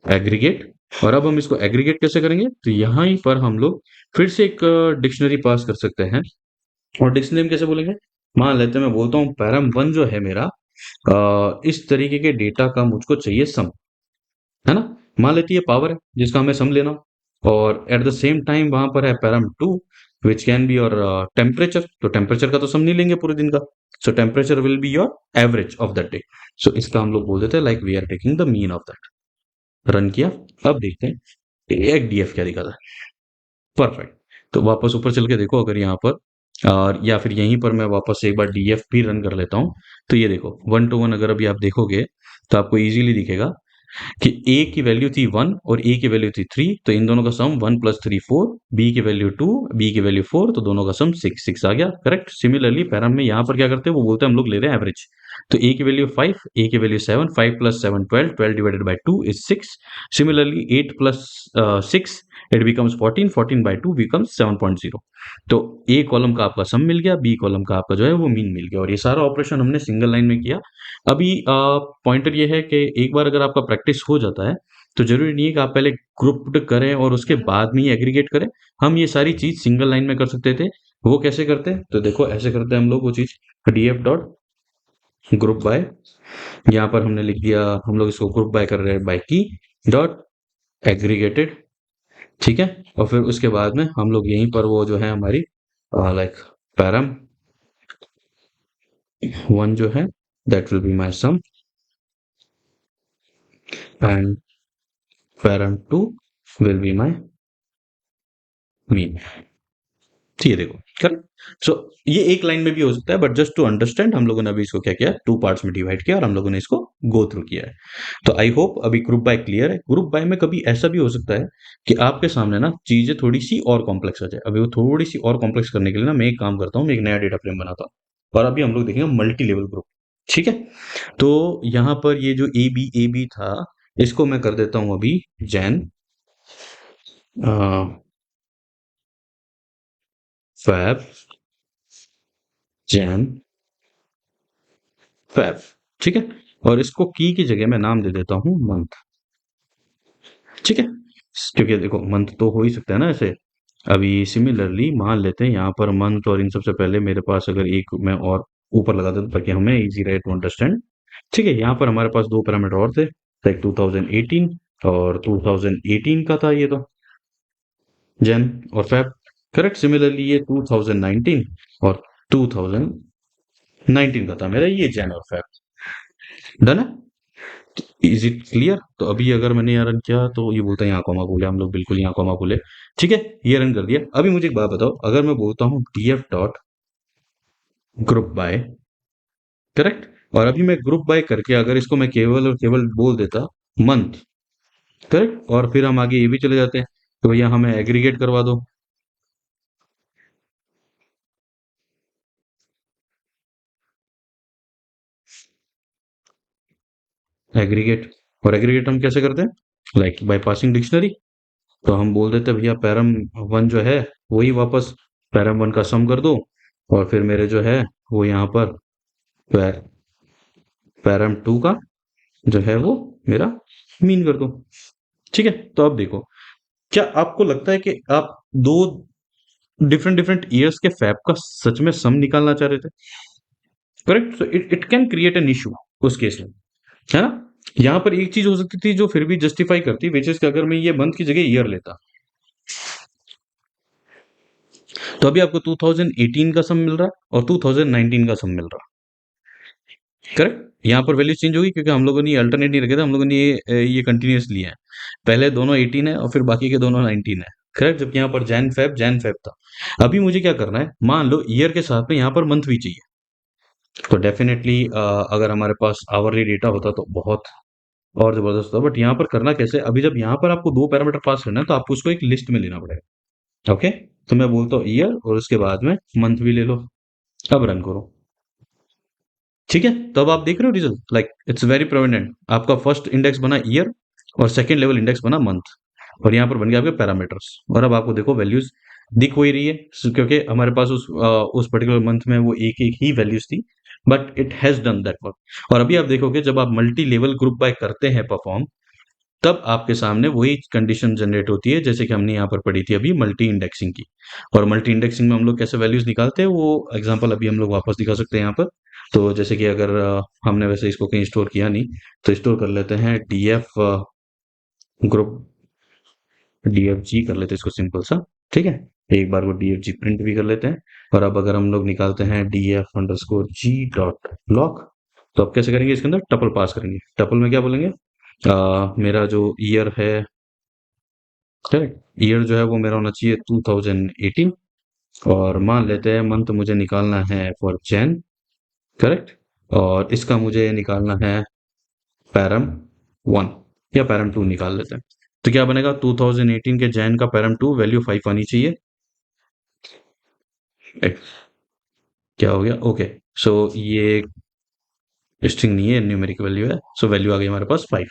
एग्रीगेट। और अब हम इसको एग्रीगेट कैसे करेंगे, तो यहाँ ही पर हम लोग फिर से एक डिक्शनरी पास कर सकते हैं। और डिक्शनरी में कैसे बोलेंगे, मान लेते हैं मैं बोलता हूँ पैराम 1 जो है मेरा, इस तरीके के डेटा का मुझको चाहिए सम, है ना। मान लेती है पावर है जिसका हमें सम लेना, और एट द सेम टाइम वहां पर है param 2 which can be your temperature, तो टेम्परेचर का तो सम नहीं लेंगे पूरे दिन का, so temperature will be your average of that day. So इसका हम लोग बोल देते हैं like we are taking the mean of that. Run किया, अब देखते हैं एक डीएफ क्या दिखाता है। परफेक्ट, तो वापस ऊपर चल के देखो अगर यहाँ पर, और या फिर यहीं पर मैं वापस से एक बार डीएफ भी रन कर लेता हूँ, तो ये देखो 1 to 1 अगर अभी आप देखोगे तो आपको इजीली दिखेगा कि ए की वैल्यू थी 1 और ए की वैल्यू थी 3, तो इन दोनों का सम 1 + 3 4, बी की वैल्यू 2, बी की वैल्यू 4, तो दोनों का सम 6 6 आ गया। करेक्ट, सिमिलरली पैराम में यहाँ पर क्या करते हैं, वो बोलते हैं हम लोग ले रहे हैं एवरेज, तो ए की वैल्यू 5, ए की value 7, 5 + 7 12, 12 divided by 2 is 6। Similarly 8 + 6 it becomes 14, 14 by 2 becomes 7.0। तो ए कॉलम का आपका सम मिल गया, बी कॉलम का आपका जो है वो मीन मिल गया, और ये सारा ऑपरेशन हमने सिंगल लाइन में किया। अभी पॉइंटर ये है कि एक बार अगर आपका प्रैक्टिस हो जाता है तो जरूरी नहीं है कि आप पहले ग्रुप्ड करें और उसके बाद में ही एग्रीगेट करें। हम ये सारी चीज सिंगल लाइन में कर सकते थे। वो कैसे करते हैं, तो देखो ऐसे करते हैं हम लोग वो चीज, डीएफ डॉट ग्रुप बाय, यहाँ पर हमने लिख दिया, हम लोग इसको ग्रुप बाय कर रहे हैं बाय की डॉट एग्रीगेटेड। ठीक है, और फिर उसके बाद में हम लोग यहीं पर वो जो है हमारी लाइक पैरम 1 जो है that will be my sum, and param 2 will be my mean. ठीक है, देखो कर, सो ये एक लाइन में भी हो सकता है, बट जस्ट टू अंडरस्टैंड हम लोगों ने अभी इसको क्या किया, 2 पार्ट्स में डिवाइड किया और हम लोगों ने इसको गो थ्रू किया है। तो आई होप अभी ग्रुप बाय क्लियर है। ग्रुप बाय में कभी ऐसा भी हो सकता है कि आपके सामने ना चीजें थोड़ी सी और कॉम्प्लेक्स आ जाए। अभी वो थोड़ी सी और कॉम्प्लेक्स करने के लिए ना मैं एक काम करता हूँ, मैं एक नया डेटा फ्रेम बनाता हूँ, और अभी हम लोग देखेंगे मल्टी लेवल ग्रुप। ठीक है, तो यहाँ पर ये जो ए बी था, इसको मैं कर देता हूँ अभी जैन फैब जैन फैब। ठीक है, और इसको की जगह मैं नाम दे देता हूँ मंथ। ठीक है, क्योंकि देखो मंथ तो हो ही सकता है ना ऐसे। अभी सिमिलरली मान लेते हैं यहाँ पर मंथ, और इन सबसे पहले मेरे पास अगर एक मैं और ऊपर लगा देता ताकि हमें इजी रहे टू अंडरस्टैंड। ठीक है, यहाँ पर हमारे पास दो पैरामीटर और थे, लाइक 2018, और 2018 का था ये तो जैन और फैब। करेक्ट, सिमिलरली ये 2019 और 2019 का था मेरा ये जैन और फैब। डन है, इज इट क्लियर। तो अभी अगर मैंने यहाँ रन किया तो ये बोलता है यहाँ कॉमा बोले, हम लोग बिल्कुल यहाँ कॉमा बोले। ठीक है, ये रन कर दिया। अभी मुझे एक बात बताओ, अगर मैं बोलता हूँ DF dot group by, correct, और अभी मैं ग्रुप बाय करके अगर इसको मैं केवल और केवल बोल देता मंथ, करेक्ट, और फिर हम आगे ये भी चले जाते हैं तो भैया हमें एग्रीगेट करवा दो। एग्रीगेट, और एग्रीगेट हम कैसे करते हैं, लाइक बाय पासिंग डिक्शनरी। तो हम बोल देते हैं भैया पैरम वन जो है वही वापस पैरम वन का सम कर दो, और फिर मेरे जो है वो यहाँ पर पै- पैरम टू का जो है वो मेरा मीन कर दो। ठीक है, तो अब देखो, क्या आपको लगता है कि आप दो डिफरेंट डिफरेंट ईयर्स के फैब का सच में सम निकालना चाह रहे थे? Correct, so it it can create an issue उस केस में, है ना। यहाँ पर एक चीज हो सकती थी जो फिर भी जस्टिफाई करती, विच इज कि अगर मैं ये मंथ की जगह ईयर लेता, तो अभी आपको 2018 का सम मिल रहा है और 2019 का सम मिल रहा है, करेक्ट। यहाँ पर वैल्यू चेंज होगी क्योंकि हम लोगों ने ये अल्टरनेट नहीं रखे थे, हम लोगों ने ये कंटिन्यूस लिया है। पहले दोनों 18 है और फिर बाकी के दोनों 19 है, करेक्ट, जबकि यहाँ पर जैन फेब था। अभी मुझे क्या करना है, मान लो ईयर के साथ में यहाँ पर मंथ भी चाहिए, तो डेफिनेटली अगर हमारे पास आवरली डेटा होता तो बहुत और जबरदस्त होता, बट यहाँ पर करना कैसे, अभी जब यहाँ पर आपको दो पैरामीटर पास करना है तो आपको उसको एक लिस्ट में लेना पड़ेगा। ओके, तो मैं बोलता हूँ ईयर और उसके बाद में मंथ भी ले लो। अब रन करो, ठीक है, तो अब आप देख रहे हो result, like it's very prominent. आपका फर्स्ट इंडेक्स बना ईयर और सेकंड लेवल इंडेक्स बना मंथ, और यहाँ पर बन गया आपके पैरामीटर्स। और अब आपको देखो वैल्यूज दिख वही रही है, क्योंकि हमारे पास उस पर्टिकुलर मंथ में वो एक एक ही वैल्यूज थी, but it has done that work. और अभी आप देखोगे जब आप मल्टी लेवल ग्रुप बाय करते हैं परफॉर्म, तब आपके सामने वही कंडीशन जनरेट होती है जैसे कि हमने यहाँ पर पढ़ी थी अभी मल्टी इंडेक्सिंग की। और मल्टी इंडेक्सिंग में हम लोग कैसे वैल्यूज निकालते हैं वो एग्जांपल अभी हम लोग वापस दिखा सकते हैं यहाँ पर। तो जैसे कि अगर हमने वैसे इसको कहीं स्टोर किया नहीं, तो स्टोर कर लेते हैं डीएफ ग्रुप, डीएफ जी कर लेते हैं इसको सिंपल सा, ठीक है। एक बार वो डीएफ जी प्रिंट भी कर लेते हैं। और अब अगर हम लोग निकालते हैं DF underscore G dot log, तो अब कैसे करेंगे, इसके अंदर टपल पास करेंगे। टपल में क्या बोलेंगे, मेरा जो ईयर है, करेक्ट, ईयर जो है वो मेरा होना चाहिए 2018, और मान लेते हैं मंथ मुझे निकालना है फॉर जैन, करेक्ट, और इसका मुझे निकालना है पैरम वन या पैरम टू निकाल लेते हैं। तो क्या बनेगा, 2018 के जैन का पैरम टू वैल्यू 5 आनी चाहिए। एक, क्या हो गया, ओके, सो ये स्ट्रिंग नहीं है, न्यूमेरिक वैल्यू है, सो वैल्यू आ गई हमारे पास 5,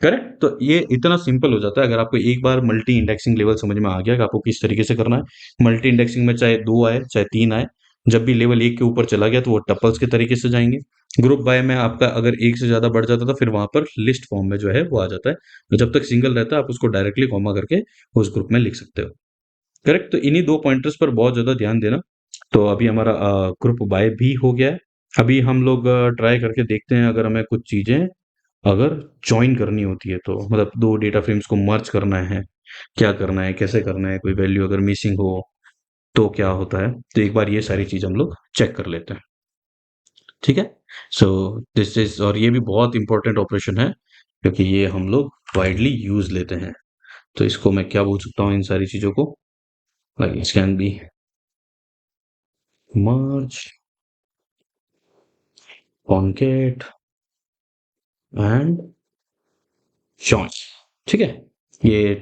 करेक्ट। तो ये इतना सिंपल हो जाता है अगर आपको एक बार मल्टी इंडेक्सिंग लेवल समझ में आ गया कि आपको किस तरीके से करना है। मल्टी इंडेक्सिंग में चाहे दो आए चाहे तीन आए, जब भी लेवल एक के ऊपर चला गया तो वो टपल्स के तरीके से जाएंगे। ग्रुप बाय में आपका अगर एक से ज्यादा बढ़ जाता था फिर वहां पर लिस्ट फॉर्म में जो है वो आ जाता है, तो जब तक सिंगल रहता है आप उसको डायरेक्टली कॉमा करके उस ग्रुप में लिख सकते हो, करेक्ट। तो इन्हीं दो पॉइंटर्स पर बहुत ज्यादा ध्यान देना। तो अभी हमारा ग्रुप बाय भी हो गया है। अभी हम लोग ट्राई करके देखते हैं अगर हमें कुछ चीजें अगर जॉइन करनी होती है, तो मतलब दो डेटा फ्रेम्स को मर्ज करना है, क्या करना है, कैसे करना है, कोई वैल्यू अगर मिसिंग हो तो क्या होता है, तो एक बार ये सारी चीज हम लोग चेक कर लेते हैं, ठीक है। सो दिस इज, और ये भी बहुत इंपॉर्टेंट ऑपरेशन है क्योंकि ये हम लोग वाइडली यूज लेते हैं। तो इसको मैं क्या बोल सकता हूँ इन सारी चीजों को, like it can be merge, concat and join, ठीक है। ये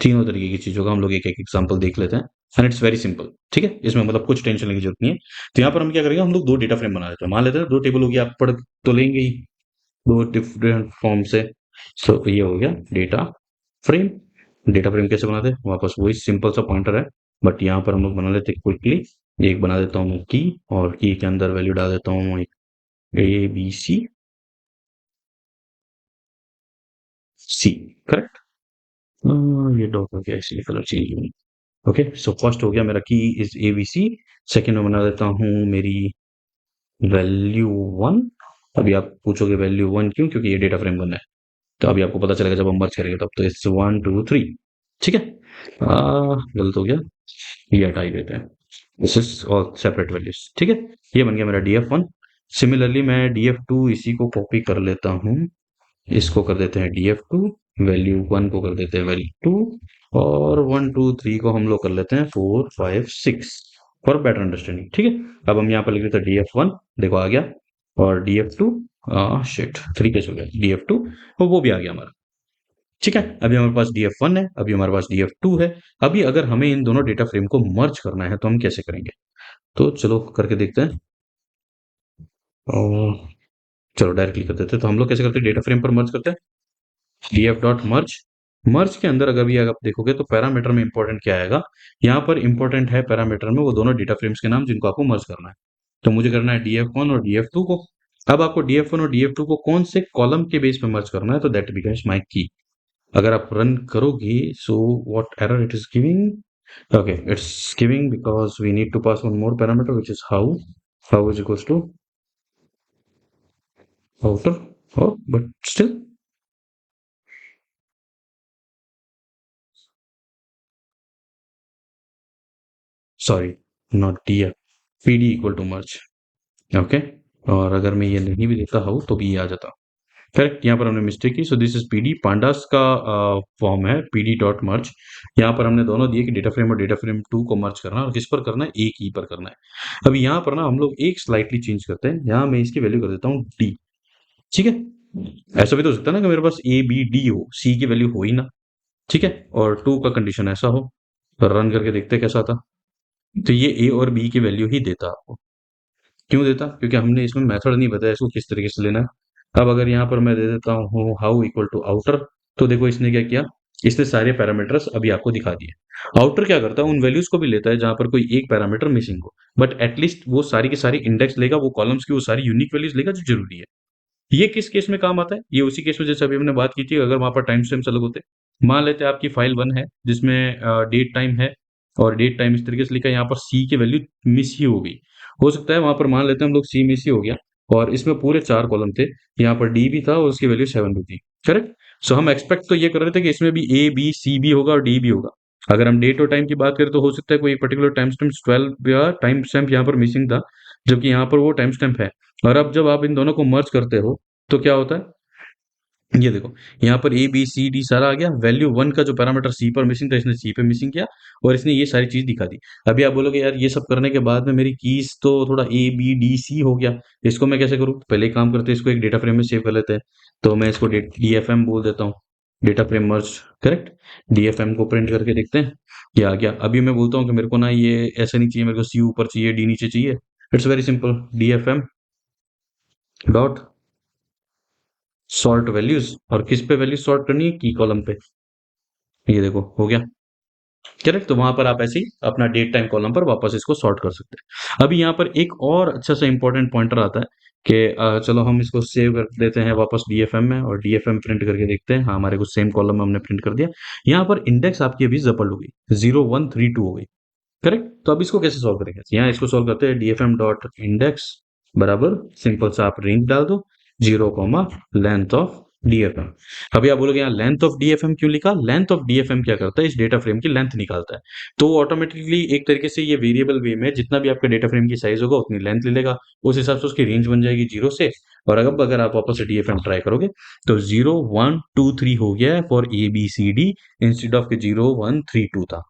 तीनों तरीके की चीजों का हम लोग एक एक एग्जांपल देख लेते हैं, एंड इट्स वेरी सिंपल, ठीक है। इसमें मतलब कुछ टेंशन लेने की जरूरत नहीं है। तो यहाँ पर हम क्या करेंगे, हम लोग दो डेटा फ्रेम बना लेते हैं, मान लेते हैं दो टेबल होगी, आप पढ़ तो लेंगे ही दो डिफरेंट फॉर्म से। सो ये हो गया डेटा फ्रेम। डेटा फ्रेम कैसे बनाते हैं, वापस वही सिंपल सा पॉइंटर है, बट यहाँ पर हम लोग बना लेते हैं क्विकली। एक बना देता हूँ मैं की, और की के अंदर वैल्यू डाल देता हूँ A B C C, correct. ये डॉट हो गया इसलिए colour change. Okay, so first हो गया मेरा की इज एबीसी। सेकेंड में बना देता हूँ मेरी वैल्यू वन। अभी आप पूछोगे वैल्यू वन क्यों, क्योंकि ये डेटा फ्रेम वन है, तो अभी आपको पता चलेगा जब हम मर्ज करेंगे तब। तो इट्स वन टू थ्री, ठीक है। गलत हो गया, ये हटा ही देते हैं, this is all separate values, ठीक है। ये बन गया मेरा डी एफ वन। सिमिलरली मैं डी एफ टू इसी को कॉपी कर लेता हूँ, इसको कर देते हैं D F two, value one को कर देते हैं वैल्यू टू, और वन टू थ्री को हम लोग कर लेते हैं four five six, for better understanding, ठीक है। अब हम यहाँ पर लिख देते हैं डी एफ वन, देखो आ गया। और df2 शिट 3 कैसे हो गया df2 और वो भी आ गया हमारा। ठीक है, अभी हमारे पास df1 है, अभी हमारे पास df2 है। अभी अगर हमें इन दोनों डेटा फ्रेम को मर्ज करना है तो हम कैसे करेंगे? तो चलो करके देखते हैं। और चलो डायरेक्टली कर देते हैं। तो हम लोग कैसे करते हैं? डेटा फ्रेम पर मर्ज करते हैं, df डॉट मर्ज। मर्ज के अंदर अगर भी आप देखोगे तो पैरामीटर में इंपॉर्टेंट क्या आएगा? यहाँ पर इंपॉर्टेंट है पैरामीटर में वो दोनों डेटा फ्रेम्स के नाम जिनको आपको मर्ज करना है। तो मुझे करना है df1 और df2 को। अब आपको df1 और df2 को कौन से कॉलम के बेस पे मर्ज करना है, तो दैट बिकम्स माय की। अगर आप रन करोगे, so what error it is giving? Okay, it's giving because we need to pass one more parameter, which is how. How is equals to outer. Oh, but still, sorry, not df. pd equal to merge. Okay, और अगर मैं ये नहीं भी देता how तो भी ये आ जाता। करेक्ट, यहाँ पर हमने मिस्टेक की। सो दिस इज पीडी, पांडास का फॉर्म है पीडी डॉट मर्ज। यहाँ पर हमने दोनों दिए कि डेटा फ्रेम और डेटा फ्रेम टू को मर्ज करना है, और किस पर करना है? एक ही पर करना है। अभी यहाँ पर ना हम लोग एक स्लाइटली चेंज करते हैं, यहाँ मैं इसकी वैल्यू कर देता हूँ डी। ठीक है, ऐसा भी तो हो सकता है ना कि मेरे पास ए बी डी हो, सी की वैल्यू हो ही ना। ठीक है, और टू का कंडीशन ऐसा हो। तो रन करके देखते हैं कैसा आता। तो ये ए और बी की वैल्यू ही देता आपको। क्यों देता? क्योंकि हमने इसमें मेथड नहीं बताया इसको किस तरीके से लेना है। अब अगर यहाँ पर मैं दे देता हूँ हाउ इक्वल टू आउटर, तो देखो इसने क्या किया, इसने सारे पैरामीटर्स अभी आपको दिखा दिए। आउटर क्या करता है? उन वैल्यूज को भी लेता है जहां पर कोई एक पैरामीटर मिसिंग हो, बट एटलीस्ट वो सारी की सारी इंडेक्स लेगा, वो कॉलम्स की वो सारी यूनिक वैल्यूज लेगा जो जरूरी है। ये किस केस में काम आता है? ये उसी केस में जैसे अभी हमने बात की थी, अगर वहां पर टाइम स्टैम्प्स अलग होते। मान लेते हैं आपकी फाइल 1 है जिसमें डेट टाइम है, और डेट टाइम इस तरीके से लिखा है, यहाँ पर सी की वैल्यू मिस ही हो गई। हो सकता है वहां पर मान लेते हैं हम लोग सी मिस ही हो गया, और इसमें पूरे 4 कॉलम थे, यहाँ पर डी भी था और उसकी वैल्यू 7 भी थी। करेक्ट। सो हम एक्सपेक्ट तो ये कर रहे थे कि इसमें भी ए बी सी भी होगा और डी भी होगा। अगर हम डेट और टाइम की बात करें तो हो सकता है कोई पर्टिकुलर टाइम स्टैम्प 12 या टाइम स्टैम्प यहाँ पर मिसिंग था, जबकि यहाँ पर वो टाइम स्टैम्प है। और अब जब आप इन दोनों को मर्ज करते हो तो क्या होता है? ये देखो, यहाँ पर ए बी सी डी सारा आ गया। वैल्यू 1 का जो पैरामीटर सी पर मिसिंग था, इसने सी पे मिसिंग किया, और इसने ये सारी चीज दिखा दी। अभी आप बोलोगे यार ये सब करने के बाद में मेरी कीज तो थोड़ा ए बी डी सी हो गया, इसको मैं कैसे करूँ? पहले एक काम करते हैं, इसको एक डेटा फ्रेम में सेव कर लेते हैं। तो मैं इसको डी एफ एम बोल देता हूँ, डेटा फ्रेम मर्ज। करेक्ट, डी एफ एम को प्रिंट करके देखते हैं ये आ गया। अभी मैं बोलता हूँ कि मेरे को ना ये ऐसे नहीं चाहिए, मेरे को सी ऊपर चाहिए डी नीचे चाहिए। It's very simple, D F M dot sort values, और किस पे वैल्यू सॉर्ट करनी है? की कॉलम पे। ये देखो हो गया। करेक्ट, तो वहां पर आप ऐसे ही अपना डेट टाइम कॉलम पर वापस इसको सॉर्ट कर सकते हैं। अभी यहाँ पर एक और अच्छा सा इंपॉर्टेंट पॉइंटर आता है कि चलो हम इसको सेव कर देते हैं वापस डीएफएम में, और डीएफएम प्रिंट करके देखते हैं। हाँ, हमारे को सेम कॉलम में हमने प्रिंट कर दिया। यहाँ पर इंडेक्स आपकी अभी जपल हो गई, 0132 हो गई। करेक्ट, तो अब इसको कैसे सॉल्व करेंगे? यहाँ इसको सॉल्व करते हैं, डीएफएम डॉट इंडेक्स बराबर सिंपल सा आप रेंज डाल दो, 0, लेंथ ऑफ डीएफएम। अभी आप बोलोगे यहाँ लेंथ ऑफ डीएफएम क्यों लिखा? लेंथ ऑफ डीएफएम क्या करता है? इस डेटा फ्रेम की लेंथ निकालता है। तो ऑटोमेटिकली एक तरीके से ये वेरिएबल वे में जितना भी आपका डेटा फ्रेम की साइज होगा उतनी लेंथ ले लेगा, उस हिसाब से उसकी रेंज बन जाएगी 0 से। और अगर आप वापस से डीएफएम ट्राई करोगे तो 0123 हो गया है for A B C D, instead of 0132 था।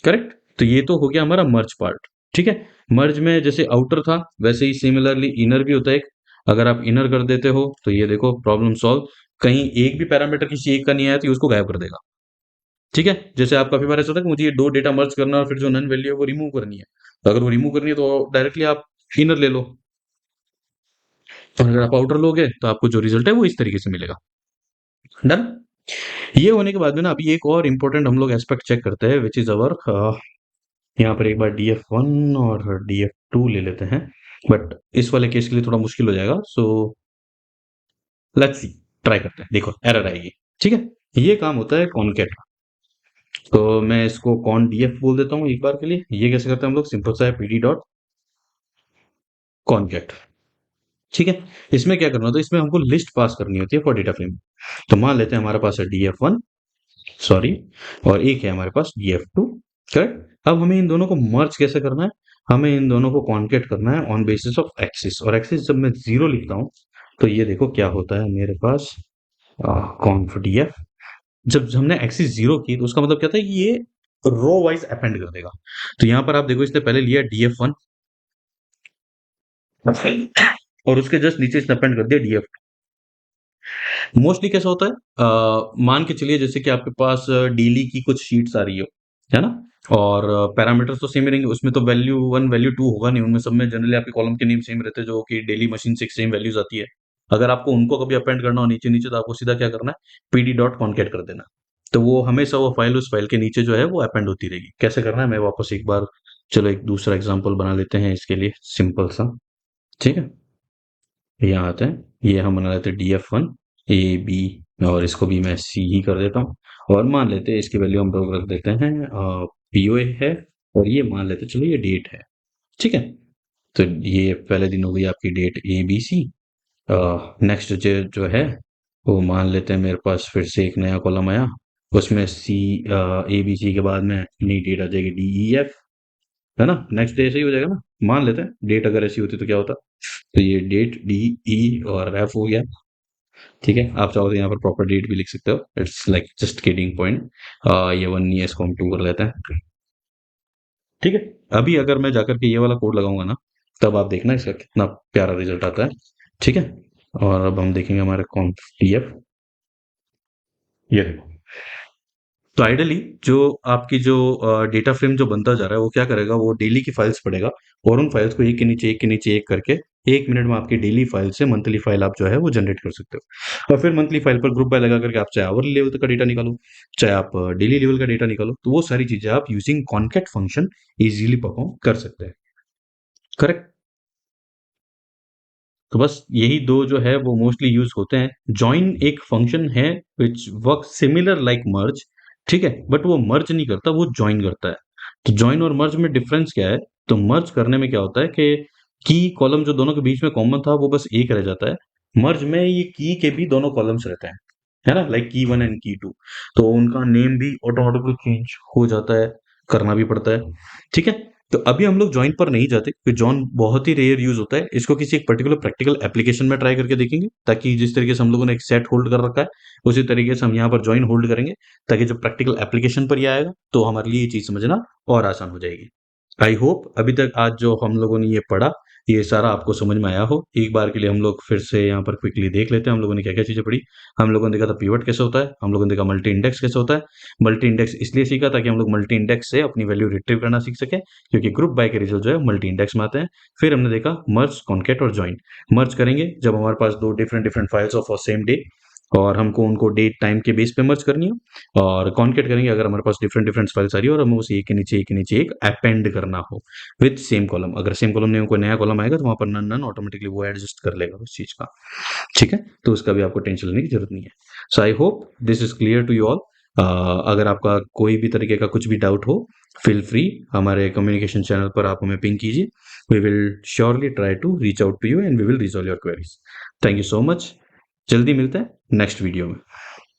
करेक्ट, तो ये तो हो गया हमारा मर्ज पार्ट। ठीक है, मर्ज में जैसे आउटर था वैसे ही सिमिलरली इनर भी होता है एक। अगर आप इनर कर देते हो तो ये देखो प्रॉब्लम सॉल्व। कहीं एक भी पैरामीटर किसी एक का नहीं आया तो ये उसको गायब कर देगा। ठीक है, जैसे आप काफी बार ऐसा होता है कि मुझे ये दो डेटा मर्ज करना है और फिर जो नन वैल्यू है वो रिमूव करनी है। तो अगर वो रिमूव करनी है तो डायरेक्टली आप इनर ले लो, और अगर आप आउटर लोगे तो आपको जो रिजल्ट है वो इस तरीके से मिलेगा। डन। ये होने के बाद में ना अभी एक और इंपॉर्टेंट हम लोग एस्पेक्ट चेक करते हैं, विच इज अवर, यहाँ पर एक बार df1 और df2 ले लेते हैं, बट इस वाले केस के लिए थोड़ा मुश्किल हो जाएगा। सो लेट्स सी, ट्राई करते हैं, देखो एरर आएगी। ठीक है, ये काम होता है कॉनकेट। तो मैं इसको कॉन df बोल देता हूँ एक बार के लिए। ये कैसे करते हैं हम लोग? सिंपल सा है, pd डॉट कॉनकेट। ठीक है, इसमें क्या करना होता है? इसमें हमको लिस्ट पास करनी होती है फॉर डेटा फ्रेम। तो मान लेते हैं हमारे पास है df1, सॉरी, और एक है हमारे पास df2। करेक्ट, अब हमें इन दोनों को मर्ज कैसे करना है? हमें इन दोनों को कॉन्केट करना है ऑन बेसिस ऑफ एक्सिस, और एक्सिस जब मैं 0 लिखता हूं तो ये देखो क्या होता है मेरे पास, कॉन्फ df। जब हमने एक्सिस 0 की तो उसका मतलब क्या था? ये रो वाइज अपेंड कर देगा। तो यहां पर आप देखो इसने पहले लिया df1, और उसके जस्ट नीचे इसने अपेंड कर दिया डीएफ। मोस्टली कैसा होता है, मान के चलिए जैसे कि आपके पास डेली की कुछ शीट्स आ रही है ना, और पैरामीटर्स तो सेम ही रहेंगे, उसमें तो वैल्यू वन वैल्यू टू होगा नहीं, उनमें सब में जनरली आपके कॉलम के नेम सेम रहते हैं, जो कि डेली मशीन से सेम वैल्यूज आती है। अगर आपको उनको कभी अपेंड करना हो नीचे नीचे, तो आपको सीधा क्या करना है, पीडी डॉट कॉन्केट कर देना, तो वो हमेशा वो फाइल उस फाइल के नीचे जो है वो अपेंड होती रहेगी। कैसे करना है मैं वापस एक बार, चलो एक दूसरा एग्जाम्पल बना लेते हैं इसके लिए, सिंपल सा। ठीक है, यहाँ आते हैं, ये हम बना लेते हैं df1 ए बी, और इसको भी मैं सी ही कर देता हूँ, और मान लेते हैं इसकी वैल्यू हम लोग रख देते हैं पीओए है, और ये मान लेते हैं चलो ये डेट है। ठीक है, तो ये पहले दिन हो गई आपकी date A B C. Next जो है वो मान लेते हैं मेरे पास फिर से एक नया कॉलम आया, उसमें सी ए बी सी के बाद में नई डेट आ जाएगी डी ई एफ, है ना। नेक्स्ट डे ऐसे ही हो जाएगा ना, मान लेते हैं डेट अगर ऐसी होती तो क्या होता, तो ये डेट डी ई और एफ हो गया। ठीक है, आप चाहो तो यहाँ पर प्रॉपर डेट भी लिख सकते हो, it's like just kidding point. ये वन ईयर इसको हम टू कर लेते हैं। ठीक है, अभी अगर मैं जाकर के ये वाला कोड लगाऊंगा ना, तब आप देखना इसका कितना प्यारा रिजल्ट आता है। ठीक है, और अब हम देखेंगे हमारे कॉन्फ टी एफ, ये देखो। तो आइडियली जो आपकी जो डेटा फ्रेम जो बनता जा रहा है वो क्या करेगा, वो डेली की फाइल्स पढ़ेगा, और उन फाइल्स को एक के नीचे एक के नीचे एक करके 1 मिनट में आपकी डेली फाइल से मंथली फाइल आप जो है वो जनरेट कर सकते हो। और फिर मंथली फाइल पर ग्रुप बाय लगा करके आप चाहे आवरली लेवल तक का डेटा निकालो, चाहे आप डेली लेवल का डेटा निकालो, तो वो सारी चीजें आप using concat function easily perform कर सकते हैं। करेक्ट। तो बस यही दो जो है वो मोस्टली यूज होते हैं। जॉइन एक फंक्शन है विच वर्क सिमिलर लाइक मर्ज, ठीक है, बट वो मर्ज नहीं करता, वो जॉइन करता है। तो जॉइन और मर्ज में डिफरेंस क्या है, तो मर्ज करने में क्या होता है कि की कॉलम जो दोनों के बीच में कॉमन था वो बस एक रह जाता है, मर्ज में ये की के भी दोनों कॉलम्स रहते हैं, है ना, लाइक की वन एंड की टू, तो उनका नेम भी ऑटोमेटिकली चेंज हो जाता है, करना भी पड़ता है। ठीक है, तो अभी हम लोग जॉइन पर नहीं जाते क्योंकि जॉइन बहुत ही रेयर यूज होता है, इसको किसी एक पर्टिकुलर प्रैक्टिकल एप्लीकेशन में ट्राई करके देखेंगे, ताकि जिस तरीके से हम लोगों ने एक सेट होल्ड कर रखा है उसी तरीके से हम यहाँ पर जॉइन होल्ड करेंगे, ताकि जब प्रैक्टिकल एप्लीकेशन पर ये आएगा तो हमारे लिए ये चीज समझना और आसान हो जाएगी। आई होप अभी तक आज जो हम लोगों ने ये पढ़ा, ये सारा आपको समझ में आया हो। एक बार के लिए हम लोग फिर से यहाँ पर क्विकली देख लेते हैं हम लोगों ने क्या क्या चीजें पढ़ी। हम लोगों ने देखा था पिवट कैसे होता है, हम लोगों ने देखा मल्टी इंडेक्स कैसे होता है। मल्टी इंडेक्स इसलिए सीखा ताकि हम लोग मल्टी इंडेक्स से अपनी वैल्यू रिट्रीव करना सीख सके, क्योंकि ग्रुप बाय के रिजल्ट जो है मल्टी इंडेक्स में आते हैं। फिर हमने देखा मर्ज, कॉन्कैट और जॉइन। मर्ज करेंगे जब हमारे पास दो different different files of same day, और हमको उनको डेट टाइम के बेस पे मर्ज करनी है। और कॉन्केट करेंगे अगर हमारे पास डिफरेंट डिफरेंट फाइल्स आ रही है और हमें उसे एक के नीचे एक के नीचे एक अपेंड करना हो विथ सेम कॉलम। अगर सेम कॉलम नहीं हो, कोई नया कॉलम आएगा तो वहां पर नन नन ऑटोमेटिकली वो एडजस्ट कर लेगा उस चीज का। ठीक है, तो उसका भी आपको टेंशन लेने की जरूरत नहीं है। So I hope this is clear to you all. अगर आपका कोई भी तरीके का कुछ भी डाउट हो, फील फ्री, हमारे कम्युनिकेशन चैनल पर आप हमें पिंग कीजिए। We will surely try to reach out to you and we will resolve your queries. Thank you so much. जल्दी मिलते हैं नेक्स्ट वीडियो में।